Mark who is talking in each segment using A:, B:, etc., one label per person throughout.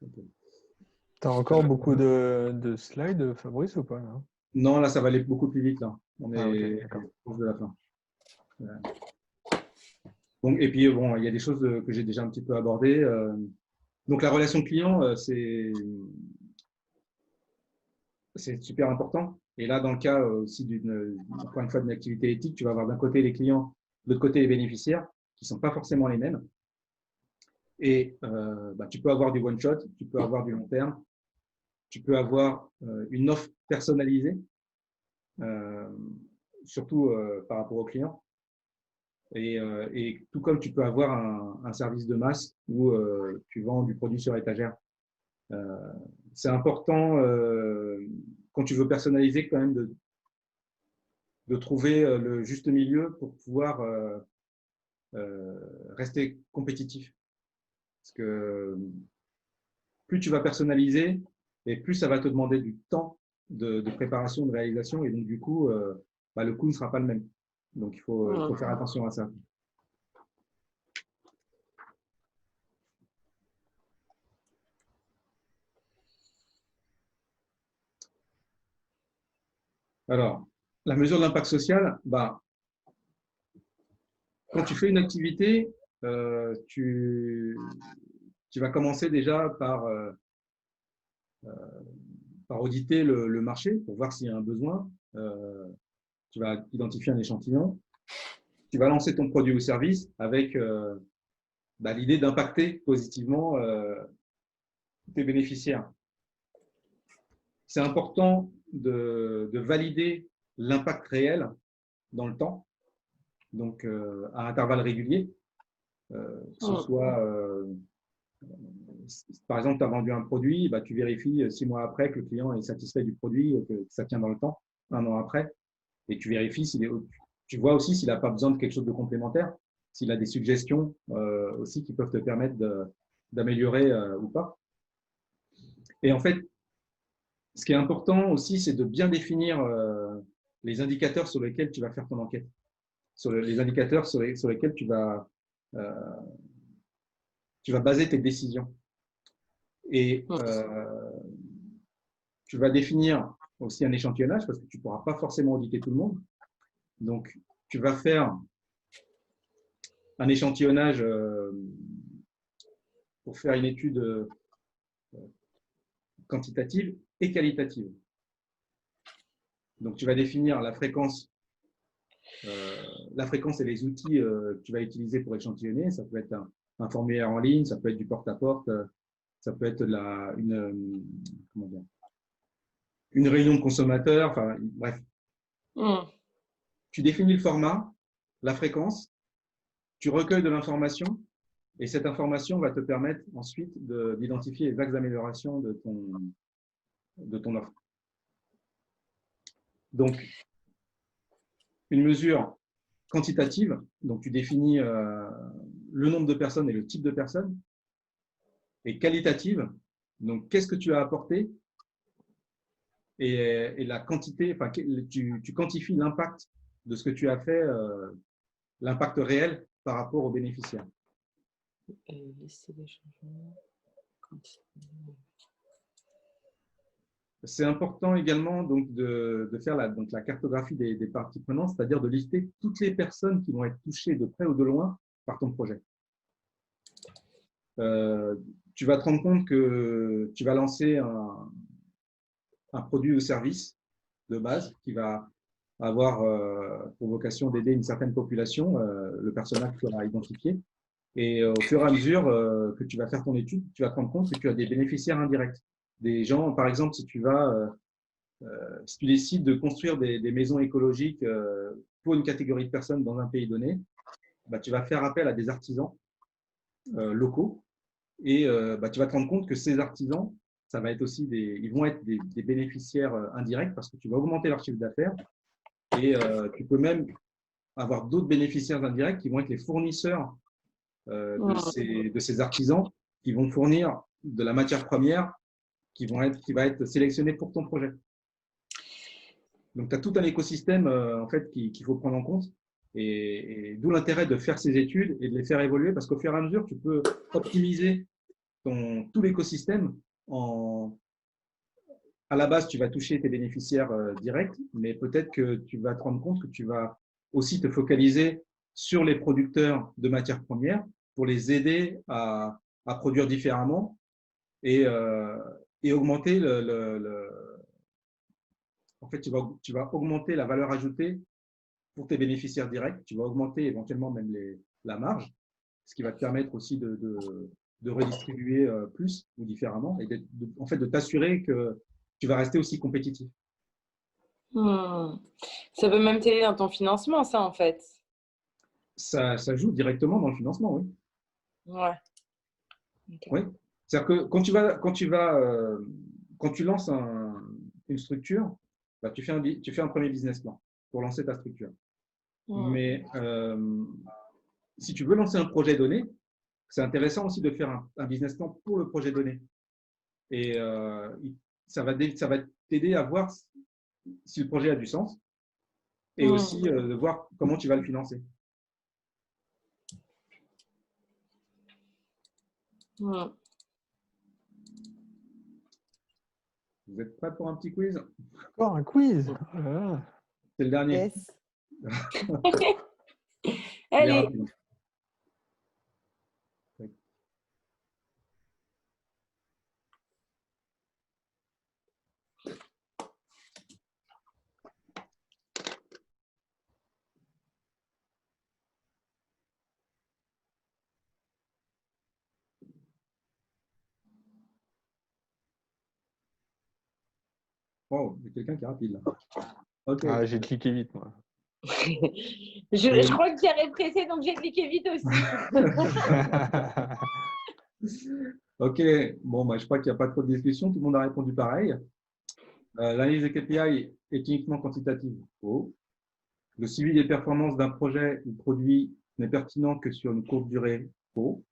A: Tu as encore beaucoup de slides, Fabrice, ou pas là?
B: Non, là, ça va aller beaucoup plus vite. Là. On
A: Ah, ok,
B: est
A: d'accord.
B: proche de la fin. Donc, et puis, bon, il y a des choses que j'ai déjà un petit peu abordées. Donc, la relation client, c'est super important. Et là, dans le cas aussi encore une fois, d'une activité éthique, tu vas avoir d'un côté les clients, de l'autre côté les bénéficiaires, qui ne sont pas forcément les mêmes. Et tu peux avoir du one-shot, tu peux avoir du long terme, tu peux avoir une offre personnalisée, euh, surtout par rapport aux clients. Et tout comme tu peux avoir un service de masse où tu vends du produit sur étagère. C'est important, quand tu veux personnaliser, quand même, de trouver le juste milieu pour pouvoir rester compétitif. Parce que plus tu vas personnaliser, et plus ça va te demander du temps de préparation, de réalisation, et donc du coup, le coût ne sera pas le même. Donc il faut faire attention à ça. Alors, la mesure de l'impact social, quand tu fais une activité, tu vas commencer déjà par auditer le marché pour voir s'il y a un besoin. Tu vas identifier un échantillon. Tu vas lancer ton produit ou service avec l'idée d'impacter positivement tes bénéficiaires. C'est important de valider l'impact réel dans le temps, donc à intervalles réguliers, que ce soit, par exemple, tu as vendu un produit, tu vérifies 6 mois après que le client est satisfait du produit, que ça tient dans le temps, 1 an après, et tu vérifies, tu vois aussi s'il n'a pas besoin de quelque chose de complémentaire, s'il a des suggestions aussi qui peuvent te permettre d'améliorer ou pas. Et en fait, ce qui est important aussi, c'est de bien définir les indicateurs sur lesquels tu vas faire ton enquête, les indicateurs sur lesquels euh, tu vas baser tes décisions. Et tu vas définir aussi un échantillonnage parce que tu ne pourras pas forcément auditer tout le monde. Donc, tu vas faire un échantillonnage pour faire une étude quantitative et qualitative. Donc, tu vas définir la fréquence et les outils que tu vas utiliser pour échantillonner. Ça peut être un formulaire en ligne, ça peut être du porte-à-porte, ça peut être une réunion de consommateurs, enfin, bref. Tu définis le format, la fréquence, tu recueilles de l'information et cette information va te permettre ensuite d'identifier les axes d'amélioration de ton offre. Donc, une mesure quantitative, donc tu définis le nombre de personnes et le type de personnes, et qualitative, donc qu'est-ce que tu as apporté et la quantité, enfin, tu quantifies l'impact de ce que tu as fait, l'impact réel par rapport aux bénéficiaires. C'est important également donc, de faire la cartographie des parties prenantes, c'est-à-dire de lister toutes les personnes qui vont être touchées de près ou de loin par ton projet. Tu vas te rendre compte que tu vas lancer un produit ou service de base qui va avoir pour vocation d'aider une certaine population, le personnage que tu auras identifié. Et au fur et à mesure que tu vas faire ton étude, tu vas te rendre compte que tu as des bénéficiaires indirects. Des gens, par exemple, si tu décides de construire des maisons écologiques pour une catégorie de personnes dans un pays donné, tu vas faire appel à des artisans locaux et tu vas te rendre compte que ces artisans, ça va être aussi ils vont être des bénéficiaires indirects parce que tu vas augmenter leur chiffre d'affaires et tu peux même avoir d'autres bénéficiaires indirects qui vont être les fournisseurs de ces artisans qui vont fournir de la matière première qui va être sélectionnée pour ton projet. Donc, tu as tout un écosystème en fait, qu'il faut prendre en compte et d'où l'intérêt de faire ces études et de les faire évoluer parce qu'au fur et à mesure, tu peux optimiser tout l'écosystème à la base, tu vas toucher tes bénéficiaires directs, mais peut-être que tu vas te rendre compte que tu vas aussi te focaliser sur les producteurs de matières premières pour les aider à produire différemment et augmenter en fait, tu vas augmenter la valeur ajoutée pour tes bénéficiaires directs. Tu vas augmenter éventuellement même la marge, ce qui va te permettre aussi de redistribuer plus ou différemment et en fait, de t'assurer que tu vas rester aussi compétitif.
C: Ça peut même t'aider dans ton financement, ça, en fait.
B: Ça joue directement dans le financement, oui.
C: Ouais. Okay.
B: Oui. C'est-à-dire que quand tu lances une structure, bah, tu fais un premier business plan pour lancer ta structure. Mais si tu veux lancer un projet donné, c'est intéressant aussi de faire un business plan pour le projet donné. Et ça va t'aider à voir si le projet a du sens et aussi de voir comment tu vas le financer. Vous êtes prêts pour un petit quiz?
A: Encore un quiz.
B: C'est le dernier.
D: Yes.
C: Allez.
B: Oh, il y a quelqu'un qui est rapide là. Okay.
A: Ah, j'ai cliqué vite, moi.
C: Je crois que j'avais pressé, donc j'ai cliqué vite aussi.
B: Ok, bon, bah, je crois qu'il n'y a pas trop de discussion. Tout le monde a répondu pareil. L'analyse des KPI est uniquement quantitative. Faux. Le suivi des performances d'un projet ou produit n'est pertinent que sur une courte durée. Faux.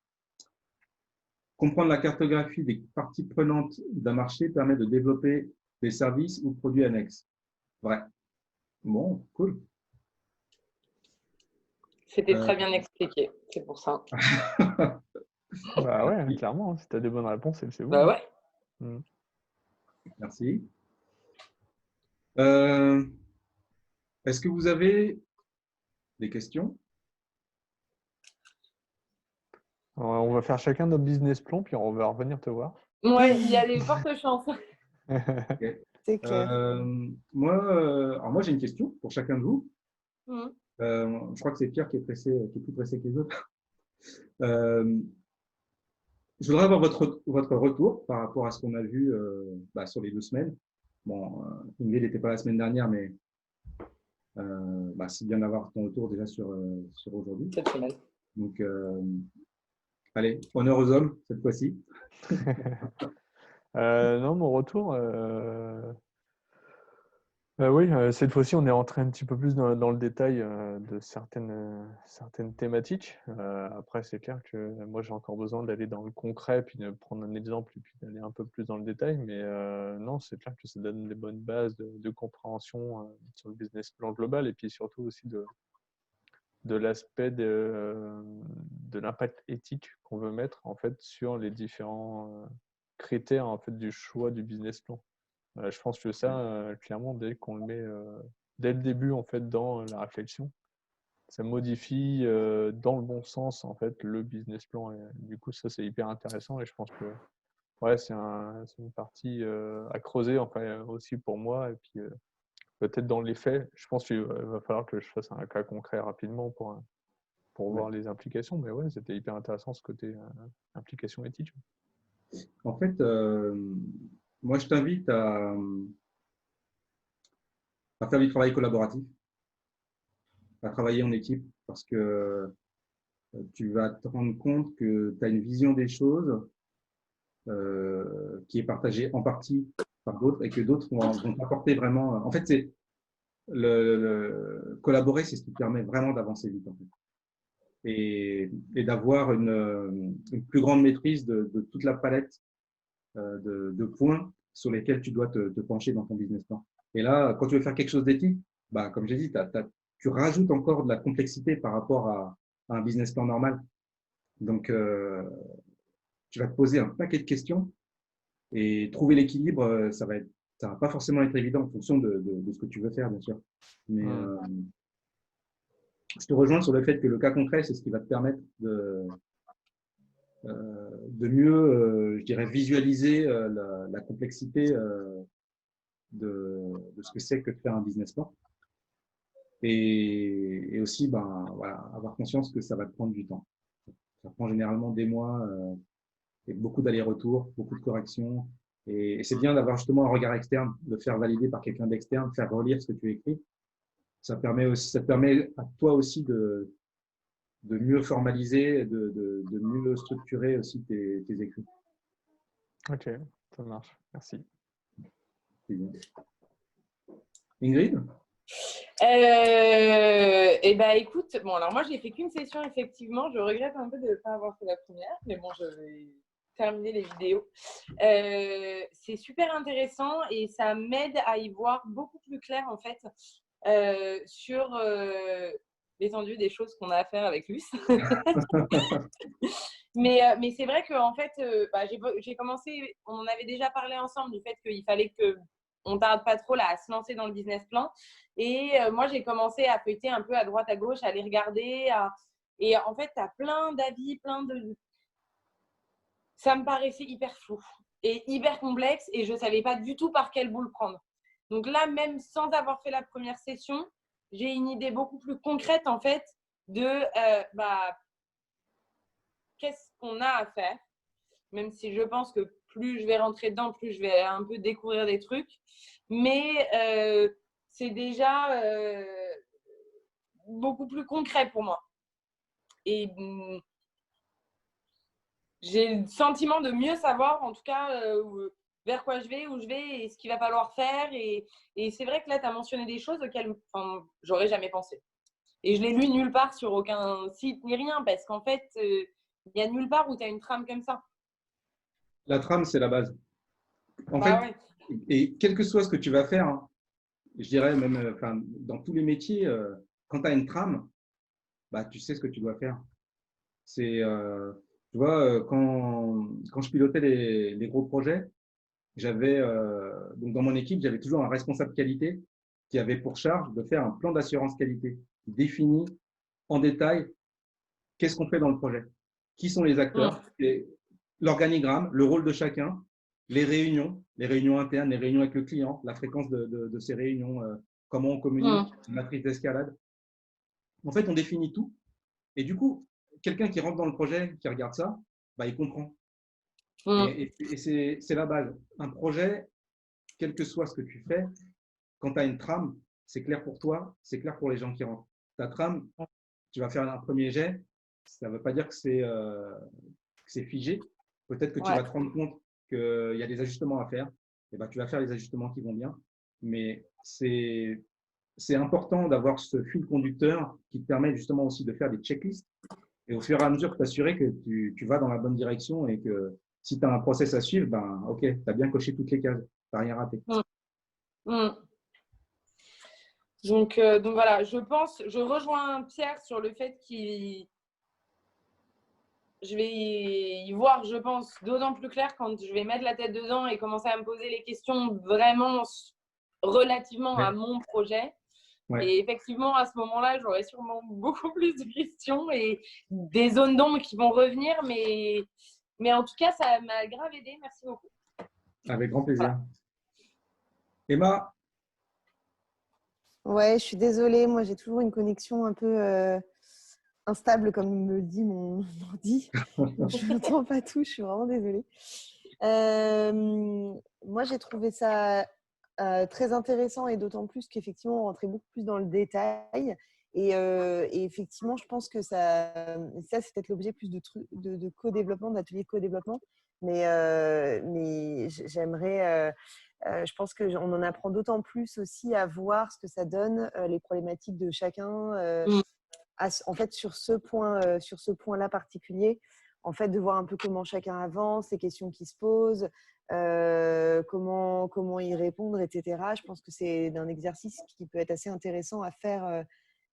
B: Comprendre la cartographie des parties prenantes d'un marché permet de développer des services ou produits annexes. Vrai. Bon, cool.
C: C'était très bien expliqué, c'est pour ça.
A: Bah ouais, clairement, si tu as des bonnes réponses, c'est bon.
C: Bah ouais.
B: Merci. Est-ce que vous avez des questions?
A: On va faire chacun notre business plan, puis on va revenir te voir.
C: Ouais, il y a des fortes chances.
B: Okay.
D: C'est clair.
B: Moi, j'ai une question pour chacun de vous. Je crois que c'est Pierre qui est plus pressé que les autres. Je voudrais avoir votre retour par rapport à ce qu'on a vu sur les 2 semaines. Bon, Ingrid n'était pas la semaine dernière, mais c'est bien d'avoir ton retour déjà sur aujourd'hui.
C: Cette semaine.
B: Donc, allez, honneur aux hommes cette fois-ci.
A: Non, mon retour, oui, cette fois-ci, on est rentré un petit peu plus dans le détail de certaines thématiques. Après, c'est clair que moi, j'ai encore besoin d'aller dans le concret, puis de prendre un exemple, et puis d'aller un peu plus dans le détail. Mais non, c'est clair que ça donne des bonnes bases de compréhension sur le business plan global, et puis surtout aussi de l'aspect de l'impact éthique qu'on veut mettre en fait sur les différents critères en fait du choix du business plan. Je pense que ça, clairement, dès qu'on le met dès le début en fait dans la réflexion, ça modifie dans le bon sens en fait le business plan. Et, du coup, ça c'est hyper intéressant et je pense que ouais, c'est une partie à creuser enfin aussi pour moi. Et puis peut-être dans les faits, je pense qu'il va falloir que je fasse un cas concret rapidement pour voir les implications. Mais ouais, c'était hyper intéressant ce côté implication éthique.
B: En fait, moi, je t'invite à faire du travail collaboratif, à travailler en équipe, parce que tu vas te rendre compte que tu as une vision des choses qui est partagée en partie par d'autres et que d'autres vont apporter vraiment. En fait, c'est collaborer, c'est ce qui permet vraiment d'avancer vite. En fait. Et d'avoir une plus grande maîtrise de toute la palette de points sur lesquels tu dois te pencher dans ton business plan. Et là, quand tu veux faire quelque chose d'éthique, comme j'ai dit, tu rajoutes encore de la complexité par rapport à un business plan normal. Donc, tu vas te poser un paquet de questions et trouver l'équilibre, ça va pas forcément être évident en fonction de ce que tu veux faire, bien sûr. Mais je te rejoins sur le fait que le cas concret, c'est ce qui va te permettre de mieux, je dirais, visualiser la complexité de ce que c'est que de faire un business plan. Et aussi, ben, voilà, avoir conscience que ça va te prendre du temps. Ça prend généralement des mois et beaucoup d'allers-retours, beaucoup de corrections. Et c'est bien d'avoir justement un regard externe, de faire valider par quelqu'un d'externe, faire relire ce que tu écris. Ça te permet à toi aussi de mieux formaliser, de mieux structurer aussi tes écrits.
A: Ok, ça marche. Merci.
B: Ingrid?
C: Et ben écoute, bon alors moi j'ai fait qu'une session effectivement, je regrette un peu de ne pas avoir fait la première, mais bon je vais terminer les vidéos. C'est super intéressant et ça m'aide à y voir beaucoup plus clair en fait sur l'étendue des choses qu'on a à faire avec Luce. Mais c'est vrai qu'en fait, j'ai commencé, on en avait déjà parlé ensemble du fait qu'il fallait qu'on tarde pas trop là, à se lancer dans le business plan. Et moi, j'ai commencé à feuilleter un peu à droite, à gauche, à les regarder. Et en fait, tu as plein d'avis, ça me paraissait hyper flou et hyper complexe et je ne savais pas du tout par quel bout le prendre. Donc là, même sans avoir fait la première session, j'ai une idée beaucoup plus concrète en fait de qu'est-ce qu'on a à faire, même si je pense que plus je vais rentrer dedans, plus je vais un peu découvrir des trucs. Mais c'est déjà beaucoup plus concret pour moi. Et j'ai le sentiment de mieux savoir, en tout cas, vers quoi je vais, où je vais et ce qu'il va falloir faire. Et c'est vrai que là, tu as mentionné des choses auxquelles j'aurais jamais pensé. Et je l'ai lu nulle part sur aucun site ni rien, parce qu'en fait, il n'y a nulle part où tu as une trame comme ça.
B: La trame, c'est la base. En
C: Bah
B: fait,
C: ouais.
B: et quel que soit ce que tu vas faire, hein, je dirais même dans tous les métiers, quand tu as une trame, bah, tu sais ce que tu dois faire. C'est, tu vois, quand je pilotais les gros projets, j'avais donc dans mon équipe, j'avais toujours un responsable qualité qui avait pour charge de faire un plan d'assurance qualité qui définit en détail qu'est-ce qu'on fait dans le projet, qui sont les acteurs, l'organigramme, le rôle de chacun, les réunions internes, les réunions avec le client, la fréquence de ces réunions, comment on communique, la matrice d'escalade. En fait, on définit tout. Et du coup, quelqu'un qui rentre dans le projet, qui regarde ça, bah, il comprend. Et c'est la base. Un projet, quel que soit ce que tu fais, quand tu as une trame, c'est clair pour toi, c'est clair pour les gens qui rentrent. Ta trame, tu vas faire un premier jet, ça ne veut pas dire que c'est figé. Peut-être que tu vas te rendre compte qu'il y a des ajustements à faire. Et ben, tu vas faire les ajustements qui vont bien. Mais c'est important d'avoir ce fil conducteur qui te permet justement aussi de faire des checklists et au fur et à mesure t'assurer que tu vas dans la bonne direction et que si tu as un process à suivre, ben, ok, tu as bien coché toutes les cases, tu n'as rien raté.
C: Donc voilà, je rejoins Pierre sur le fait je vais y voir, je pense, d'autant plus clair quand je vais mettre la tête dedans et commencer à me poser les questions vraiment relativement à mon projet.
B: Ouais.
C: Et effectivement, à ce moment-là, j'aurai sûrement beaucoup plus de questions et des zones d'ombre qui vont revenir. Mais en tout cas, ça m'a grave aidé. Merci beaucoup.
B: Avec grand plaisir. Voilà. Emma?
D: Ouais, je suis désolée. Moi, j'ai toujours une connexion un peu instable, comme me le dit mon ordi. Je n'entends pas tout. Je suis vraiment désolée. Moi, j'ai trouvé ça très intéressant et d'autant plus qu'effectivement, on rentrait beaucoup plus dans le détail. Et effectivement, je pense que ça c'est peut-être l'objet plus de co-développement, d'atelier de co-développement. Mais j'aimerais, je pense qu'on en apprend d'autant plus aussi à voir ce que ça donne, les problématiques de chacun. En fait, sur ce point-là particulier, en fait, de voir un peu comment chacun avance, les questions qui se posent, comment y répondre, etc. Je pense que c'est un exercice qui peut être assez intéressant à faire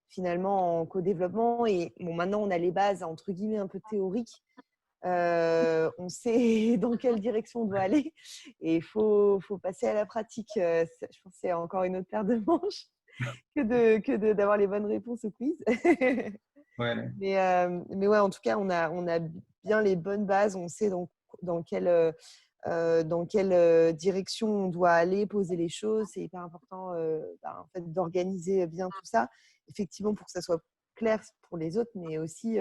D: finalement en co-développement. Et bon, maintenant, on a les bases, entre guillemets, un peu théoriques. On sait dans quelle direction on doit aller et il faut passer à la pratique. Je pense que c'est encore une autre paire de manches que d'avoir les bonnes réponses au quiz.
B: Ouais.
D: Mais ouais, en tout cas, on a bien les bonnes bases. On sait dans quelle direction on doit aller, poser les choses. C'est hyper important en fait, d'organiser bien tout ça, effectivement, pour que ça soit clair pour les autres, mais aussi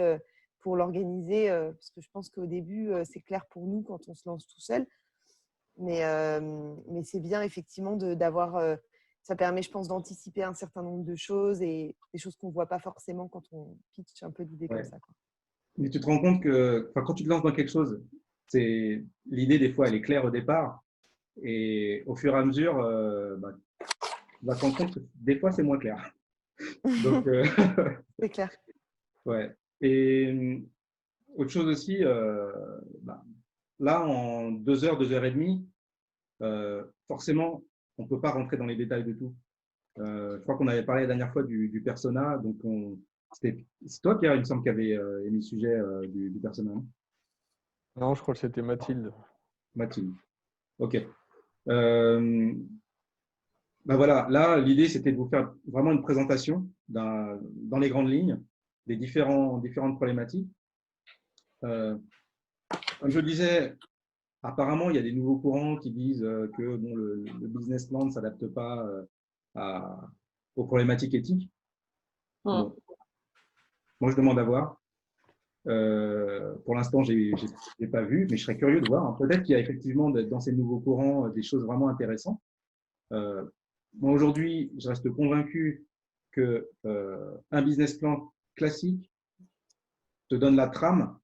D: pour l'organiser, parce que je pense qu'au début, c'est clair pour nous quand on se lance tout seul. Mais c'est bien, effectivement, d'avoir… ça permet, je pense, d'anticiper un certain nombre de choses et des choses qu'on ne voit pas forcément quand on pitch un peu d'idées comme ça, quoi.
B: Mais tu te rends compte que quand tu te lances dans quelque chose, l'idée, des fois, elle est claire au départ. Et au fur et à mesure, tu vas te rendre compte que des fois, c'est moins clair. Donc,
D: c'est clair.
B: ouais. Et autre chose aussi, là, en 2 heures, 2 heures et demie, forcément, on ne peut pas rentrer dans les détails de tout. Je crois qu'on avait parlé la dernière fois du persona. Donc, c'est toi, Pierre, il me semble, qui avait émis le sujet du persona.
A: Non, je crois que c'était Mathilde.
B: Mathilde. OK. Voilà, là, l'idée, c'était de vous faire vraiment une présentation dans les grandes lignes des différentes problématiques. Comme je le disais, apparemment, il y a des nouveaux courants qui disent que bon, le business plan ne s'adapte pas aux problématiques éthiques. Bon. Moi, je demande à voir. Pour l'instant, je n'ai pas vu, mais je serais curieux de voir, hein. Peut-être qu'il y a effectivement dans ces nouveaux courants des choses vraiment intéressantes. Moi, aujourd'hui, je reste convaincu que un business plan classique te donne la trame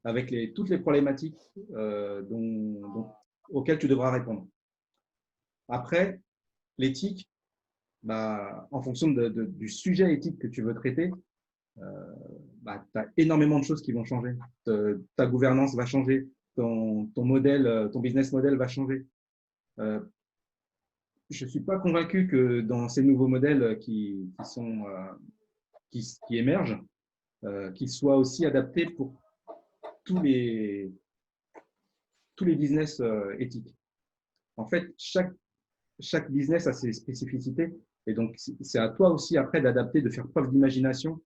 B: avec toutes les problématiques auxquelles tu devras répondre. Après, l'éthique, en fonction du sujet éthique que tu veux traiter, tu as énormément de choses qui vont changer. Ta gouvernance va changer, ton modèle, ton business model va changer. Je ne suis pas convaincu que dans ces nouveaux modèles qui émergent, qu'ils soient aussi adaptés pour tous les business éthiques. En fait, chaque business a ses spécificités et donc c'est à toi aussi après d'adapter, de faire preuve d'imagination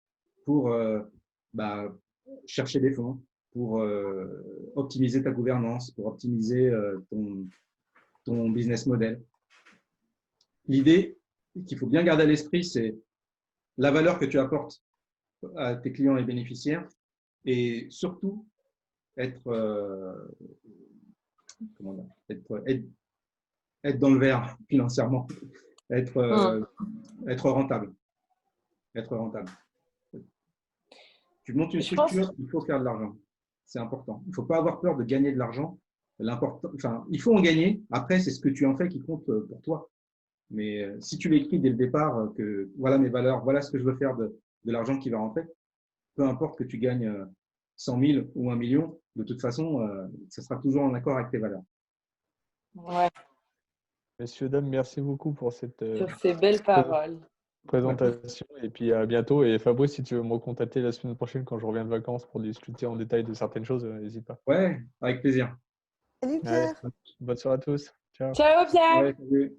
B: pour chercher des fonds, pour optimiser ta gouvernance, pour optimiser ton business model. L'idée qu'il faut bien garder à l'esprit, c'est la valeur que tu apportes à tes clients et bénéficiaires et surtout être dans le vert financièrement, être rentable. Tu montes une structure, il faut faire de l'argent. C'est important. Il ne faut pas avoir peur de gagner de l'argent. Il faut en gagner. Après, c'est ce que tu en fais qui compte pour toi. Mais si tu l'écris dès le départ, que voilà mes valeurs, voilà ce que je veux faire de l'argent qui va rentrer, peu importe que tu gagnes 100 000 ou 1 million, de toute façon, ça sera toujours en accord avec tes valeurs.
C: Ouais.
A: Messieurs, dames, merci beaucoup pour cette
C: sur ces belles paroles.
A: présentation. Et puis à bientôt. Et Fabrice, si tu veux me recontacter la semaine prochaine quand je reviens de vacances pour discuter en détail de certaines choses, n'hésite pas.
B: Ouais, avec plaisir.
D: Salut Pierre.
A: Allez, bonne soirée à tous. Ciao.
C: Ciao Pierre.
B: Ouais, salut.